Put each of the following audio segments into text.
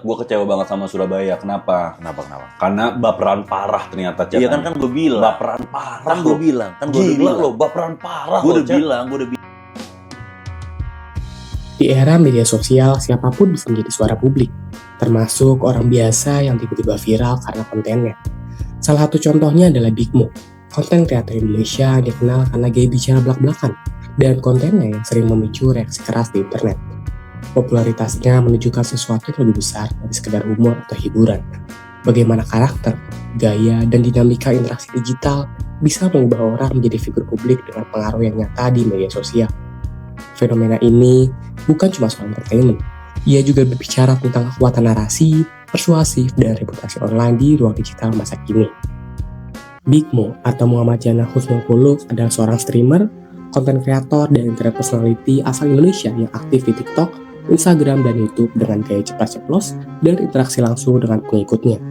Gue kecewa banget sama Surabaya. Kenapa? Kenapa? Karena baperan parah ternyata, Chat. Iya kan gue bilang. Baperan parah. Kan gue bilang. Gila lo, baperan parah. Gue udah Chat. bilang. Di era media sosial, siapapun bisa menjadi suara publik, termasuk orang biasa yang tiba-tiba viral karena kontennya. Salah satu contohnya adalah Big Mo, konten kreator Indonesia yang dikenal karena gaya bicara belak-belakan, dan kontennya yang sering memicu reaksi keras di internet. Popularitasnya menunjukkan sesuatu yang lebih besar dari sekedar humor atau hiburan. Bagaimana karakter, gaya, dan dinamika interaksi digital bisa mengubah orang menjadi figur publik dengan pengaruh yang nyata di media sosial. Fenomena ini bukan cuma soal entertainment, ia juga berbicara tentang kekuatan narasi, persuasif, dan reputasi online di ruang digital masa kini. Big Mo atau Muhammad Jannah Husnul Khuluq adalah seorang streamer, konten kreator, dan internet personality asal Indonesia yang aktif di TikTok, Instagram, dan YouTube dengan gaya ceplas-ceplos dan interaksi langsung dengan pengikutnya.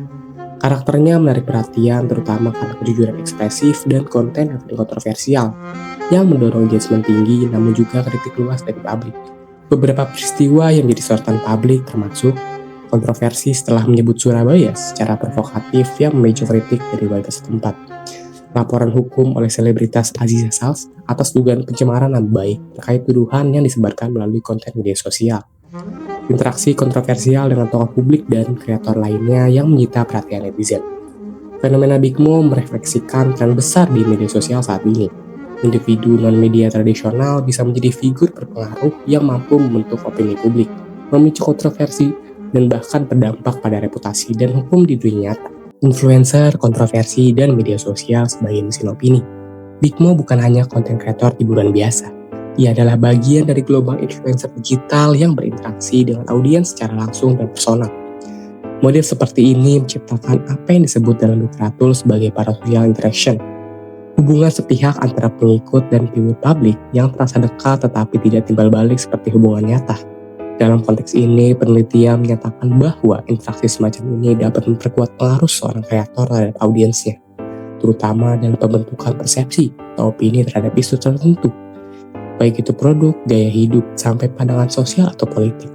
Karakternya menarik perhatian terutama karena kejujuran ekspresif dan konten yang paling kontroversial, yang mendorong engagement tinggi namun juga kritik luas dari publik. Beberapa peristiwa yang jadi sorotan publik termasuk kontroversi setelah menyebut Surabaya secara provokatif yang memicu kritik dari warga setempat. Laporan hukum oleh selebritas Aziza Sals atas dugaan pencemaran nama baik terkait tuduhan yang disebarkan melalui konten media sosial. Interaksi kontroversial dengan tokoh publik dan kreator lainnya yang menyita perhatian netizen. Fenomena Big Mo merefleksikan tren besar di media sosial saat ini. Individu non-media tradisional bisa menjadi figur berpengaruh yang mampu membentuk opini publik, memicu kontroversi, dan bahkan berdampak pada reputasi dan hukum di dunia nyata. Influencer, kontroversi, dan media sosial sebagai mesin opini. Big Mo bukan hanya konten kreator hiburan biasa. Ia adalah bagian dari gelombang influencer digital yang berinteraksi dengan audiens secara langsung dan personal. Model seperti ini menciptakan apa yang disebut dalam literatur sebagai parasocial interaction. Hubungan sepihak antara pengikut dan figur publik yang terasa dekat tetapi tidak timbal balik seperti hubungan nyata. Dalam konteks ini, penelitian menyatakan bahwa interaksi semacam ini dapat memperkuat pengaruh seorang kreator terhadap audiensnya, terutama dalam pembentukan persepsi atau opini terhadap isu tertentu, baik itu produk, gaya hidup, sampai pandangan sosial atau politik.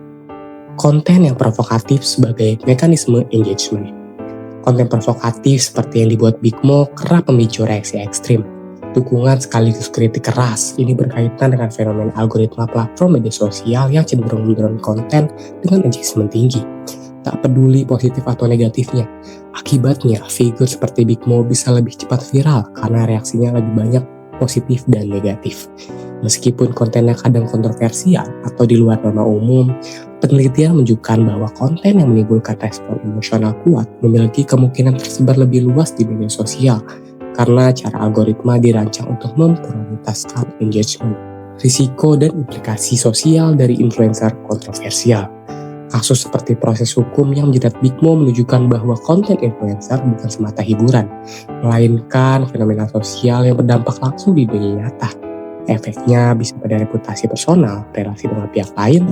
Konten yang provokatif sebagai mekanisme engagement. Konten provokatif seperti yang dibuat Big Mo kerap memicu reaksi ekstrim. Dukungan sekaligus kritik keras ini berkaitan dengan fenomena algoritma platform media sosial yang cenderung mendorong konten dengan engagement tinggi. Tak peduli positif atau negatifnya. Akibatnya, figur seperti Big Mo bisa lebih cepat viral karena reaksinya lebih banyak positif dan negatif. Meskipun kontennya kadang kontroversial atau di luar norma umum, penelitian menunjukkan bahwa konten yang menimbulkan respon emosional kuat memiliki kemungkinan tersebar lebih luas di media sosial karena cara algoritma dirancang untuk memprioritaskan engagement, risiko, dan implikasi sosial dari influencer kontroversial. Kasus seperti proses hukum yang menjerat Big Mo menunjukkan bahwa konten influencer bukan semata hiburan, melainkan fenomena sosial yang berdampak langsung di dunia nyata. Efeknya bisa pada reputasi personal, relasi dengan pihak lain,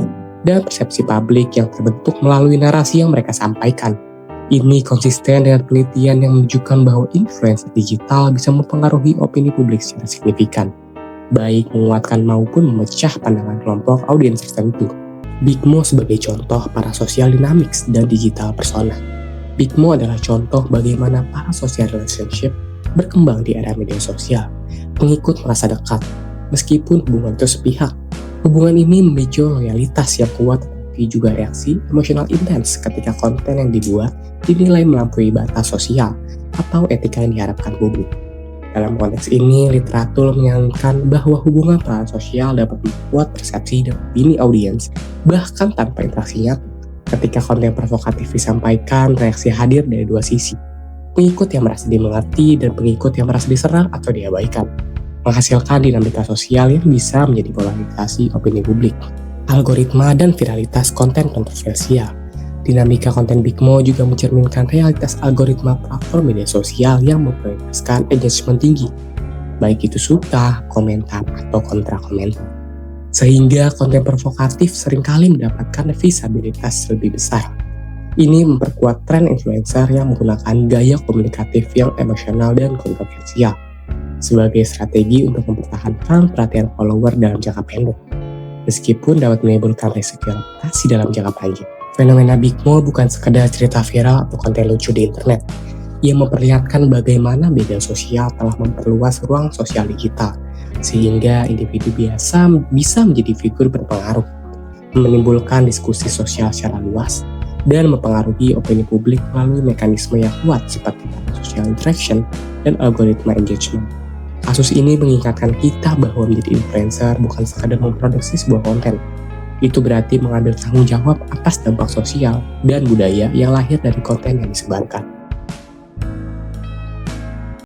dan persepsi publik yang terbentuk melalui narasi yang mereka sampaikan. Ini konsisten dengan penelitian yang menunjukkan bahwa influencer digital bisa mempengaruhi opini publik secara signifikan, baik menguatkan maupun memecah pandangan kelompok audiens tertentu. Big Mo sebagai contoh parasocial dynamics dan digital persona. Big Mo adalah contoh bagaimana parasocial relationship berkembang di era media sosial. Pengikut merasa dekat, meskipun hubungan itu sepihak. Hubungan ini memicu loyalitas yang kuat tetapi juga reaksi emosional intens ketika konten yang dibuat dinilai melampaui batas sosial atau etika yang diharapkan publik. Dalam konteks ini, literatur menyarankan bahwa hubungan parasosial dapat memperkuat persepsi dan opini audiens bahkan tanpa interaksi nyata. Ketika konten provokatif disampaikan, reaksi hadir dari dua sisi. Pengikut yang merasa dimengerti dan pengikut yang merasa diserang atau diabaikan, menghasilkan dinamika sosial yang bisa menjadi polarisasi opini publik. Algoritma dan viralitas konten kontroversial. Dinamika konten Big Mo juga mencerminkan realitas algoritma platform media sosial yang memprioritaskan engagement tinggi, baik itu suka, komentar, atau kontra komentar. Sehingga konten provokatif seringkali mendapatkan visibilitas lebih besar. Ini memperkuat tren influencer yang menggunakan gaya komunikatif yang emosional dan kontroversial sebagai strategi untuk mempertahankan perhatian follower dalam jangka pendek, meskipun dapat menimbulkan resiko reputasi dalam jangka panjang. Fenomena Big Mo bukan sekedar cerita viral atau konten lucu di internet. Ia memperlihatkan bagaimana media sosial telah memperluas ruang sosial digital, sehingga individu biasa bisa menjadi figur berpengaruh, menimbulkan diskusi sosial secara luas, dan mempengaruhi opini publik melalui mekanisme yang kuat seperti social interaction dan algoritma engagement. Kasus ini mengingatkan kita bahwa menjadi influencer bukan sekadar memproduksi sebuah konten. Itu berarti mengambil tanggung jawab atas dampak sosial dan budaya yang lahir dari konten yang disebarkan.